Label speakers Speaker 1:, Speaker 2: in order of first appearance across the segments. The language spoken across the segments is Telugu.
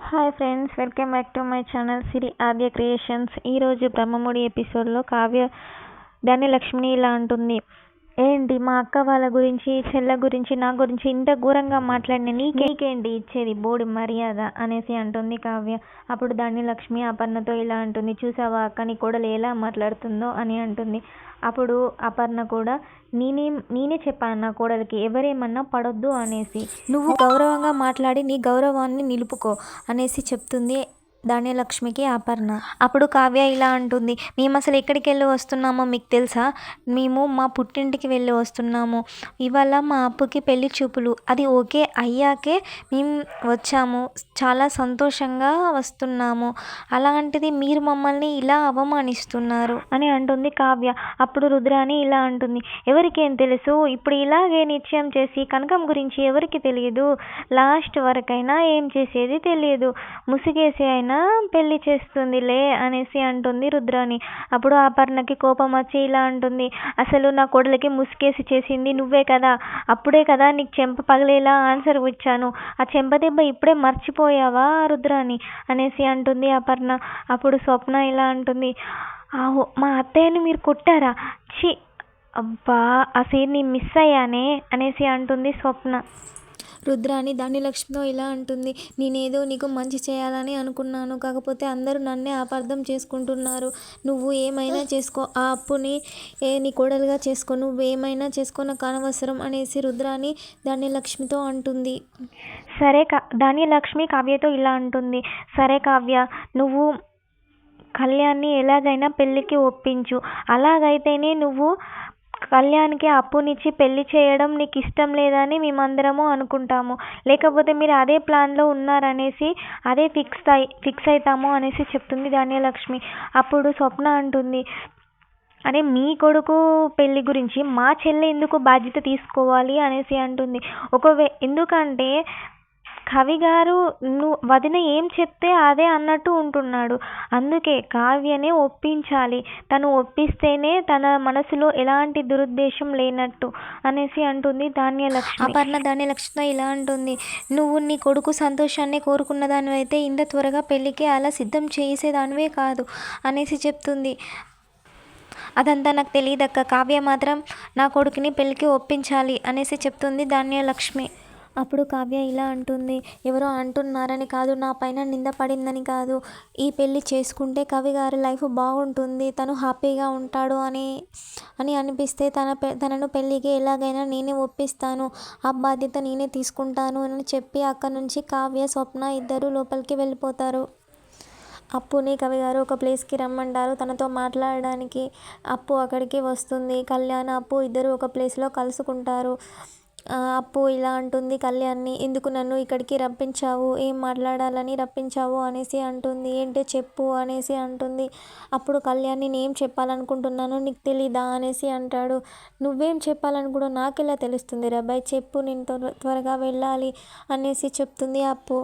Speaker 1: Hi friends, welcome back to my channel Siri Aadya creations. ఈరోజు బ్రహ్మముడి ఎపిసోడ్లో కావ్య ధన్యలక్ష్మిని ఇలా అంటుంది. ఏంటి మా అక్క వాళ్ళ గురించి, చెల్ల గురించి, నా గురించి ఇంత ఘోరంగా మాట్లాడిన నీకేంటి ఇచ్చేది బోడి మర్యాద అనేసి అంటుంది కావ్య. అప్పుడు ధన్యలక్ష్మి అపర్ణతో ఇలా అంటుంది. చూసావా అక్క నీ కోడలు ఎలా మాట్లాడుతుందో అని అంటుంది. అప్పుడు అపర్ణ కూడా నేనే చెప్పాను నా కోడలికి ఎవరేమన్నా పడొద్దు అనేసి, నువ్వు గౌరవంగా మాట్లాడి నీ గౌరవాన్ని నిలుపుకో అనేసి చెప్తుంది ధన్యలక్ష్మికి అపర్ణ. అప్పుడు కావ్య ఇలా అంటుంది. మేము అసలు ఎక్కడికి వెళ్ళి వస్తున్నామో మీకు తెలుసా? మేము మా పుట్టింటికి వెళ్ళి వస్తున్నాము. ఇవాళ మా అప్పుకి పెళ్లి చూపులు, అది ఓకే అయ్యాకే మేము వచ్చాము. చాలా సంతోషంగా వస్తున్నాము. అలాంటిది మీరు మమ్మల్ని ఇలా అవమానిస్తున్నారు అని అంటుంది కావ్య. అప్పుడు రుద్రాని ఇలా అంటుంది. ఎవరికేం తెలుసు, ఇప్పుడు ఇలాగే నిశ్చయం చేసి కనకం గురించి ఎవరికి తెలియదు. లాస్ట్ వరకైనా ఏం చేసేది తెలియదు. ముసిగేసి అయినా పెళ్లి చేస్తుందిలే అనేసి అంటుంది రుద్రాని. అప్పుడు అపర్ణకి కోపం వచ్చి ఇలా అంటుంది. అసలు నా కోడలికి ముసుకేసి చేసింది నువ్వే కదా, అప్పుడే కదా నీకు చెంప పగిలేలా ఆన్సర్ ఇచ్చాను. ఆ చెంప దెబ్బ ఇప్పుడే మర్చిపోయావా రుద్రాని అనేసి అంటుంది అపర్ణ. అప్పుడు స్వప్న ఇలా అంటుంది. ఆహో, మా అత్తయ్యని మీరు కొట్టారా? ఛీ, అబ్బా ఆ సీన్ని మిస్ అయ్యానే అనేసి అంటుంది స్వప్న.
Speaker 2: రుద్రాని ధన్యలక్ష్మితో ఇలా అంటుంది. నేనేదో నీకు మంచి చేయాలని అనుకున్నాను, కాకపోతే అందరూ నన్నే అపార్థం చేసుకుంటున్నారు. నువ్వు ఏమైనా చేసుకో, ఆ అప్పుని నీ కోడలుగా చేసుకో, నువ్వు ఏమైనా చేసుకో, నాకు అనవసరం అనేసి రుద్రాని ధన్యలక్ష్మితో అంటుంది.
Speaker 1: సరే ధన్యలక్ష్మి కావ్యతో ఇలా అంటుంది. సరే కావ్య, నువ్వు కళ్యాణ్ని ఎలాగైనా పెళ్ళికి ఒప్పించు. అలాగైతేనే నువ్వు కళ్యాణ్కి అప్పునిచ్చి పెళ్లి చేయడం నీకు ఇష్టం లేదని మేమందరము అనుకుంటాము. లేకపోతే మీరు అదే ప్లాన్లో ఉన్నారనేసి అదే ఫిక్స్ అవుతాము అనేసి చెప్తుంది ధన్యలక్ష్మి. అప్పుడు స్వప్న అంటుంది. అరే మీ కొడుకు పెళ్ళి గురించి మా చెల్లె ఎందుకు బాధ్యత తీసుకోవాలి అనేసి అంటుంది. ఎందుకంటే కవి గారు వదిన ఏం చెప్తే అదే అన్నట్టు ఉంటున్నాడు. అందుకే కావ్యనే ఒప్పించాలి. తను ఒప్పిస్తేనే తన మనసులో ఎలాంటి దురుద్దేశం లేనట్టు అనేసి అంటుంది ధన్యలక్ష్మి.
Speaker 2: అపర్ణ ధన్యలక్ష్మితో ఇలా అంటుంది. నువ్వు నీ కొడుకు సంతోషాన్ని కోరుకున్న దానివైతే ఇంత త్వరగా పెళ్ళికి అలా సిద్ధం చేసేదానివే కాదు అనేసి చెప్తుంది. అదంతా నాకు తెలియదక్క, కావ్య మాత్రం నా కొడుకుని పెళ్ళికి ఒప్పించాలి అనేసి చెప్తుంది ధన్యలక్ష్మి. అప్పుడు కావ్య ఇలా అంటుంది. ఎవరో అంటున్నారని కాదు, నా పైన నింద పడిందని కాదు, ఈ పెళ్ళి చేసుకుంటే కవి గారి లైఫ్ బాగుంటుంది, తను హ్యాపీగా ఉంటాడు అని అనిపిస్తే తనను పెళ్ళికి ఎలాగైనా నేనే ఒప్పిస్తాను, ఆ బాధ్యత నేనే తీసుకుంటాను అని చెప్పి అక్కడి నుంచి కావ్య స్వప్న ఇద్దరు లోపలికి వెళ్ళిపోతారు. అప్పుని కవి గారు ఒక ప్లేస్కి రమ్మంటారు తనతో మాట్లాడడానికి. అప్పు అక్కడికి వస్తుంది. కళ్యాణ్ అప్పు ఇద్దరు ఒక ప్లేస్లో కలుసుకుంటారు. అప్పు ఇలా అంటుంది కళ్యాణ్ని. ఎందుకు నన్ను ఇక్కడికి రప్పించావు, ఏం మాట్లాడాలని రప్పించావు అనేసి అంటుంది. ఏంటో చెప్పు అనేసి అంటుంది. అప్పుడు కళ్యాణ్ నేనేం చెప్పాలనుకుంటున్నానో నీకు తెలీదా అనేసి అంటాడు. నువ్వేం చెప్పాలనుకుంటూ నాకెలా తెలుస్తుంది రాబాయ్, చెప్పు, నేను త్వరగా వెళ్ళాలి అనేసి చెప్తుంది అప్పు.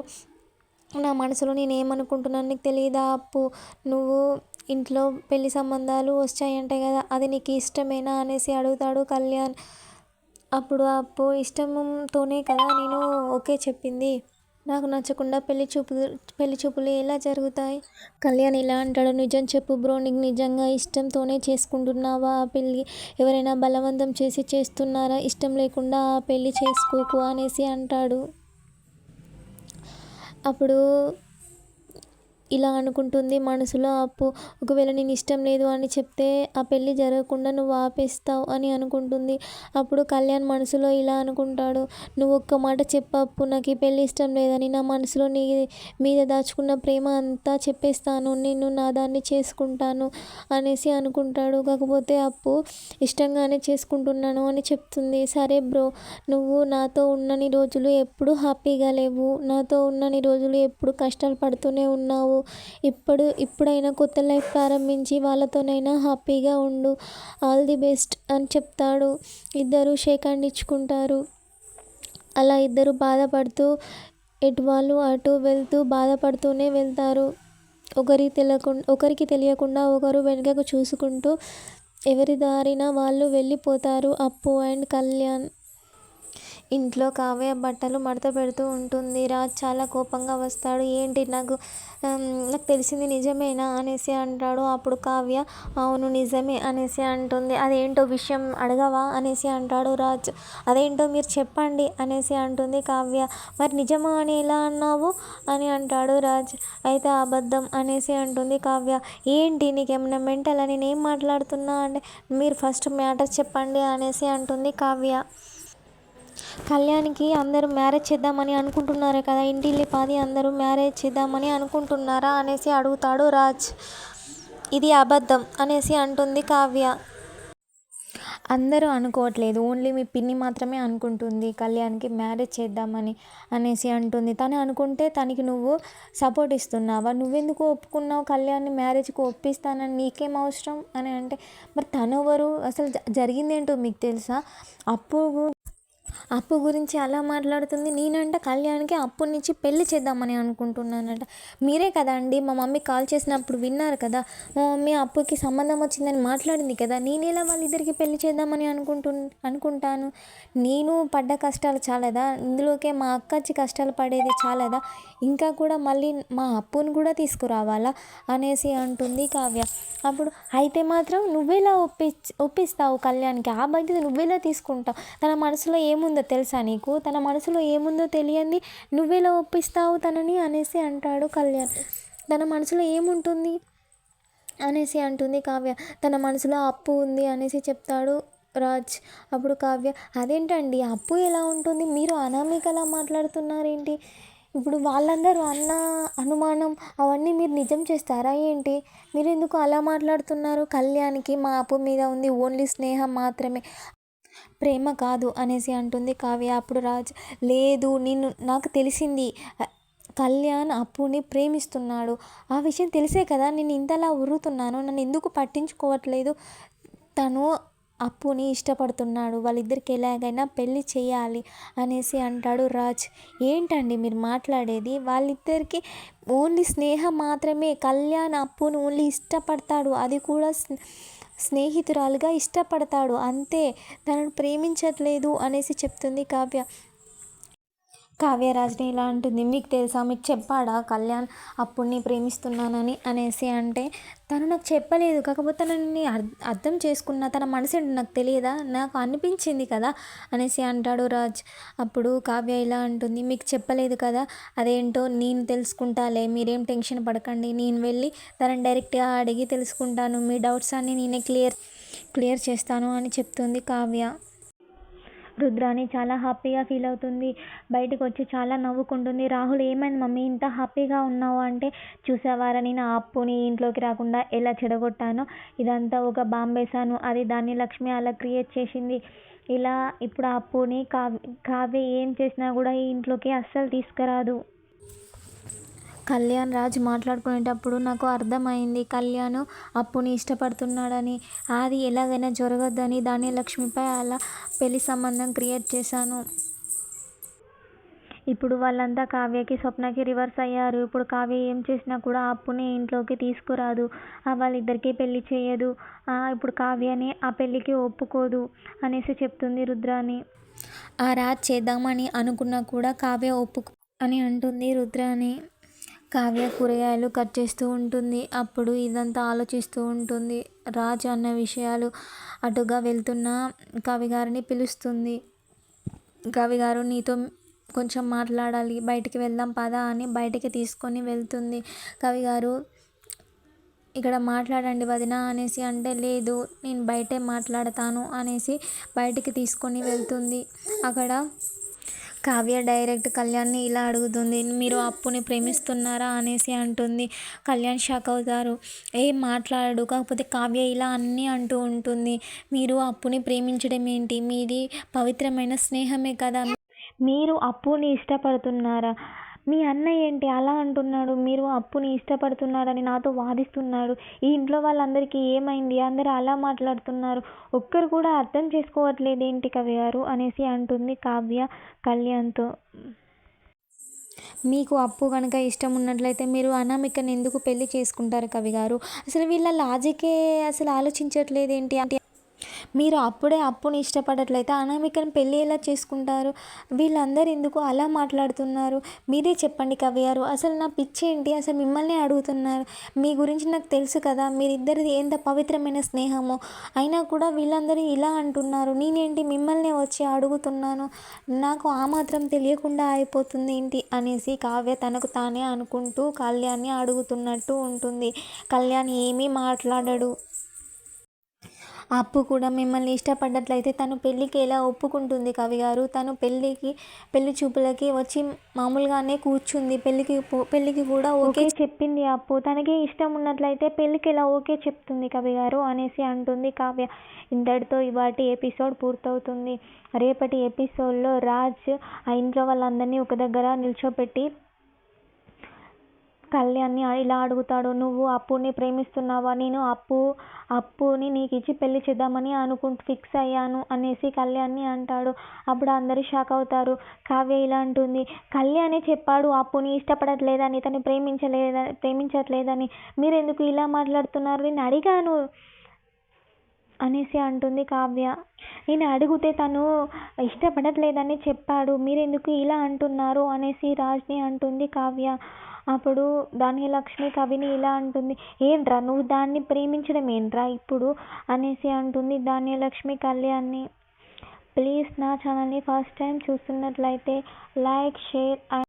Speaker 2: నా మనసులో నేనేమనుకుంటున్నాను నీకు తెలియదా అప్పు, నువ్వు ఇంట్లో పెళ్లి సంబంధాలు వచ్చాయంటే కదా, అది నీకు ఇష్టమేనా అనేసి అడుగుతాడు కళ్యాణ్. అప్పుడు అప్పు ఇష్టంతోనే కదా నేను ఓకే చెప్పింది, నాకు నచ్చకుండా పెళ్లి చూపులు ఎలా జరుగుతాయి? కళ్యాణ్ ఇలా అంటాడు. నిజం చెప్పు బ్రో, నీకు నిజంగా ఇష్టంతోనే చేసుకుంటున్నావా ఆ పెళ్ళి? ఎవరైనా బలవంతం చేసి చేస్తున్నారా? ఇష్టం లేకుండా ఆ పెళ్ళి చేసుకోకు అనేసి అంటాడు. అప్పుడు ఇలా అనుకుంటుంది మనసులో అప్పు. ఒకవేళ నేను ఇష్టం లేదు అని చెప్తే ఆ పెళ్ళి జరగకుండా నువ్వు ఆపేస్తావు అని అనుకుంటుంది. అప్పుడు కళ్యాణ్ మనసులో ఇలా అనుకుంటాడు. నువ్వు ఒక్క మాట చెప్పు, నాకు ఈ పెళ్ళి ఇష్టం లేదని, నా మనసులో నీ మీద దాచుకున్న ప్రేమ అంతా చెప్పేస్తాను, నేను నా దాన్ని చేసుకుంటాను అనేసి అనుకుంటాడు. కాకపోతే అప్పు ఇష్టంగానే చేసుకుంటున్నాను అని చెప్తుంది. సరే బ్రో, నువ్వు నాతో ఉన్నన్ని రోజులు ఎప్పుడు హ్యాపీగా లేవు, నాతో ఉన్నన్ని రోజులు ఎప్పుడు కష్టాలు పడుతూనే ఉన్నావు. ఇప్పుడైనా కొత్త లైఫ్ ప్రారంభించి వాళ్ళతోనైనా హ్యాపీగా ఉండు, ఆల్ ది బెస్ట్ అని చెప్తాడు. ఇద్దరు షేక్ హ్యాండ్ ఇచ్చుకుంటారు. అలా ఇద్దరు బాధపడుతూ ఎటు వాళ్ళు అటు వెళ్తూ బాధపడుతూనే వెళ్తారు. ఒకరికి తెలియకుండా ఒకరు వెనుకకు చూసుకుంటూ ఎవరి దారిన వాళ్ళు వెళ్ళిపోతారు అప్పు అండ్ కళ్యాణ్. ఇంట్లో కావ్య బట్టలు మడత పెడుతూ ఉంటుంది. రాజ్ చాలా కోపంగా వస్తాడు. ఏంటి నాకు తెలిసింది నిజమేనా అనేసి అంటాడు. అప్పుడు కావ్య అవును నిజమే అనేసి అంటుంది. అదేంటో విషయం అడగవా అనేసి అంటాడు రాజ్. అదేంటో మీరు చెప్పండి అనేసి అంటుంది కావ్య. మరి నిజమా అని ఎలా అన్నావు అని అంటాడు రాజ్. అయితే అబద్ధం అనేసి అంటుంది కావ్య. ఏంటి నీకేమైనా మెంటల్ అని నేనేం మాట్లాడుతున్నా అంటే మీరు ఫస్ట్ మ్యాటర్ చెప్పండి అనేసి అంటుంది కావ్య. కళ్యాణ్కి అందరూ మ్యారేజ్ చేద్దామని అనుకుంటున్నారు కదా, ఇంటిల్లిపాది అందరూ మ్యారేజ్ చేద్దామని అనుకుంటున్నారా అనేసి అడుగుతాడు రాజ్. ఇది అబద్ధం అనేసి అంటుంది కావ్య. అందరూ అనుకోవట్లేదు, ఓన్లీ మీ పిన్ని మాత్రమే అనుకుంటుంది కళ్యాణ్కి మ్యారేజ్ చేద్దామని అనేసి అంటుంది. తను అనుకుంటే తనకి నువ్వు సపోర్ట్ ఇస్తున్నావా? నువ్వెందుకు ఒప్పుకున్నావు కళ్యాణ్ని మ్యారేజ్కి ఒప్పిస్తానని? నీకేం అవసరం అని అంటే మరి తను ఎవరు అసలు జరిగిందేంటో మీకు తెలుసా? అప్పు గురించి అలా మాట్లాడుతుంది. నేనంట కళ్యాణ్కి అప్పునిచ్చి పెళ్లి చేద్దామని అనుకుంటున్నానంట. మీరే కదా అండి మా మమ్మీ కాల్ చేసినప్పుడు విన్నారు కదా, మా మమ్మీ అప్పుకి సంబంధం వచ్చిందని మాట్లాడింది కదా. నేనేలా వాళ్ళిద్దరికి పెళ్లి చేద్దామని అనుకుంటాను? నేను పడ్డ కష్టాలు చాలదా? ఇందులోకే మా అక్క వచ్చి కష్టాలు పడేది చాలదా? ఇంకా కూడా మళ్ళీ మా అప్పుని కూడా తీసుకురావాలా అనేసి అంటుంది కావ్య. అప్పుడు అయితే మాత్రం నువ్వెలా ఒప్పిస్తావు కళ్యాణ్కి? ఆ బాధ్యత నువ్వెలా తీసుకుంటావు? తన మనసులో ఏముందో తెలుసా నీకు? తన మనసులో ఏముందో తెలియంది నువ్వెలా ఒప్పిస్తావు తనని అనేసి అంటాడు కళ్యాణ్. తన మనసులో ఏముంటుంది అనేసి అంటుంది కావ్య. తన మనసులో అప్పు ఉంది అనేసి చెప్తాడు రాజ్. అప్పుడు కావ్య అదేంటండి అప్పు ఎలా ఉంటుంది? మీరు అనామికలా మాట్లాడుతున్నారేంటి? ఇప్పుడు వాళ్ళందరూ అన్న అనుమానం అవన్నీ మీరు నిజం చేస్తారా ఏంటి? మీరు ఎందుకు అలా మాట్లాడుతున్నారు? కళ్యాణ్కి మా అప్పు మీద ఉంది ఓన్లీ స్నేహం మాత్రమే, ప్రేమ కాదు అనేసి అంటుంది కావ్య. అప్పుడు రాజ్ లేదు నాకు తెలిసింది, కళ్యాణ్ అప్పుని ప్రేమిస్తున్నాడు. ఆ విషయం తెలిసే కదా నేను ఇంతలా ఉరుతున్నాను. నన్ను ఎందుకు పట్టించుకోవట్లేదు? తను అప్పుని ఇష్టపడుతున్నాడు, వాళ్ళిద్దరికి ఎలాగైనా పెళ్ళి చేయాలి అనేసి అంటాడు రాజ్. ఏంటండి మీరు మాట్లాడేది? వాళ్ళిద్దరికి ఓన్లీ స్నేహం మాత్రమే. కళ్యాణ్ అప్పుని ఓన్లీ ఇష్టపడతాడు, అది కూడా స్నేహితురాలుగా ఇష్టపడతాడు అంతే, తనను ప్రేమించట్లేదు అనేసి చెప్తుంది కావ్య. కావ్యరాజ్ని ఇలా అంటుంది. మీకు తెలుసా, మీకు చెప్పాడా కళ్యాణ్ అప్పుని ప్రేమిస్తున్నానని అనేసి అంటే తను నాకు చెప్పలేదు, కాకపోతే తనని అర్థం చేసుకున్నా, తన మనసు ఏంటో నాకు తెలియదా, నాకు అనిపించింది కదా అనేసి అంటాడు రాజ్. అప్పుడు కావ్య ఇలా అంటుంది. మీకు చెప్పలేదు కదా, అదేంటో నేను తెలుసుకుంటాలే, మీరేం టెన్షన్ పడకండి, నేను వెళ్ళి తనని డైరెక్ట్గా అడిగి తెలుసుకుంటాను, మీ డౌట్స్ అన్నీ నేనే క్లియర్ చేస్తాను అని చెప్తుంది కావ్య. రుద్రాని చాలా హ్యాపీగా ఫీల్ అవుతుంది. బయటకు వచ్చి చాలా నవ్వుకుంటుంది. రాహుల్ ఏమైంది మమ్మీ ఇంత హ్యాపీగా ఉన్నావు అంటే చూసావారా నేను ఆ అప్పుని ఇంట్లోకి రాకుండా ఎలా చెడగొట్టానో, ఇదంతా ఒక బాంబేశాను, అది దాన్ని లక్ష్మి అలా క్రియేట్ చేసింది. ఇలా ఇప్పుడు ఆ అప్పుని కావ్య ఏం చేసినా కూడా ఈ ఇంట్లోకి అస్సలు తీసుకురాదు. కళ్యాణ్ రాజ్ మాట్లాడుకునేటప్పుడు నాకు అర్థమైంది కళ్యాణ్ అప్పుని ఇష్టపడుతున్నాడని. అది ఎలాగైనా జరగద్దని దాన్ని లక్ష్మిపై అలా పెళ్లి సంబంధం క్రియేట్ చేశాను. ఇప్పుడు వాళ్ళంతా కావ్యకి స్వప్నకి రివర్స్ అయ్యారు. ఇప్పుడు కావ్య ఏం చేసినా కూడా అప్పుని ఇంట్లోకి తీసుకురాదు, వాళ్ళిద్దరికీ పెళ్లి చేయదు, ఇప్పుడు కావ్యని ఆ పెళ్ళికి ఒప్పుకోదు అనేసి చెప్తుంది రుద్రాని. ఆ రాజ్ చేద్దామని అనుకున్నా కూడా కావ్య ఒప్పుకో అని అంటుంది రుద్రాని. కావ్య కూరగాయలు కట్ చేస్తూ ఉంటుంది. అప్పుడు ఇదంతా ఆలోచిస్తూ ఉంటుంది. రాజ్ అన్న విషయాలు అటుగా వెళ్తున్న కవిగారిని పిలుస్తుంది. కవిగారు నీతో కొంచెం మాట్లాడాలి, బయటికి వెళ్దాం పదా అని బయటికి తీసుకొని వెళ్తుంది. కవిగారు ఇక్కడ మాట్లాడండి వదిన అనేసి అంటే లేదు నేను బయటే మాట్లాడతాను అనేసి బయటికి తీసుకొని వెళ్తుంది. అక్కడ కావ్య డైరెక్ట్ కళ్యాణ్ని ఇలా అడుగుతుంది. మీరు అప్పుని ప్రేమిస్తున్నారా అనేసి అంటుంది. కళ్యాణ్ షాక్ అవుతారు. ఏం మాట్లాడు, కాకపోతే కావ్య ఇలా అన్నీ అంటూ ఉంటుంది. మీరు అప్పుని ప్రేమించడం ఏంటి, మీది పవిత్రమైన స్నేహమే కదా, మీరు అప్పుని ఇష్టపడుతున్నారా? మీ అన్న ఏంటి అలా అంటున్నాడు, మీరు అప్పుని ఇష్టపడుతున్నారని నాతో వాదిస్తున్నాడు, ఈ ఇంట్లో వాళ్ళందరికీ ఏమైంది, అందరూ అలా మాట్లాడుతున్నారు, ఒక్కరు కూడా అర్థం చేసుకోవట్లేదు ఏంటి కవి గారు అనేసి అంటుంది కావ్య కళ్యాణ్తో. మీకు అప్పు కనుక ఇష్టం ఉన్నట్లయితే మీరు అనామికని ఎందుకు పెళ్లి చేసుకుంటారు కవి గారు? అసలు వీళ్ళ లాజికే అసలు ఆలోచించట్లేదు ఏంటి అంటే మీరు అప్పుడే అప్పుని ఇష్టపడట్లయితే అనామికని పెళ్ళి ఎలా చేసుకుంటారు? వీళ్ళందరూ ఎందుకు అలా మాట్లాడుతున్నారు? మీరే చెప్పండి కవి గారు. అసలు నా పిచ్చి ఏంటి? అసలు మిమ్మల్నే అడుగుతున్నారు. మీ గురించి నాకు తెలుసు కదా, మీరిద్దరిది ఎంత పవిత్రమైన స్నేహమో. అయినా కూడా వీళ్ళందరూ ఇలా అంటున్నారు. నేనేంటి మిమ్మల్నే వచ్చి అడుగుతున్నాను. నాకు ఆ మాత్రం తెలియకుండా అయిపోతుంది ఏంటి అనేసి కావ్య తనకు తానే అనుకుంటూ కళ్యాణ్ని అడుగుతున్నట్టు ఉంటుంది. కళ్యాణ్ ఏమీ మాట్లాడడు. అప్పు కూడా మిమ్మల్ని ఇష్టపడ్డట్లయితే తను పెళ్ళికి ఎలా ఒప్పుకుంటుంది కవి గారు? తను పెళ్లి చూపులకి వచ్చి మామూలుగానే కూర్చుంది. పెళ్ళికి కూడా ఓకే
Speaker 1: చెప్పింది అప్పు. తనకి ఇష్టం ఉన్నట్లయితే పెళ్ళికి ఎలా ఓకే చెప్తుంది కవి గారు అనేసి అంటుంది కావ్య. ఇంతటితో ఇవాటి ఎపిసోడ్ పూర్తవుతుంది. రేపటి ఎపిసోడ్లో రాజ్ ఆ ఇంట్లో వాళ్ళందరినీ ఒక దగ్గర నిల్చోపెట్టి కళ్యాణ్ని ఇలా అడుగుతాడు, నువ్వు అప్పుని ప్రేమిస్తున్నావా? నేను అప్పుని నీకు ఇచ్చి పెళ్లి చేద్దామని ఫిక్స్ అయ్యాను అనేసి కళ్యాణ్ని అంటాడు. అప్పుడు అందరూ షాక్ అవుతారు. కావ్య ఇలా అంటుంది, కళ్యాణే చెప్పాడు అప్పుని ఇష్టపడట్లేదని, తను ప్రేమించట్లేదని, మీరెందుకు ఇలా మాట్లాడుతున్నారు? నేను అడిగాను అనేసి అంటుంది కావ్య. నేను అడిగితే తను ఇష్టపడట్లేదని చెప్పాడు, మీరెందుకు ఇలా అంటున్నారు అనేసి రాజ్ని అంటుంది కావ్య. అప్పుడు ధాన్యలక్ష్మి కవిని ఇలా అంటుంది, ఏంట్రా నువ్వు దాన్ని ప్రేమించడం ఏంట్రా ఇప్పుడు అనేసి అంటుంది ధాన్యలక్ష్మి కళ్యాణ్ని. ప్లీజ్ నా ఛానల్ని ఫస్ట్ టైం చూస్తున్నట్లయితే లైక్, షేర్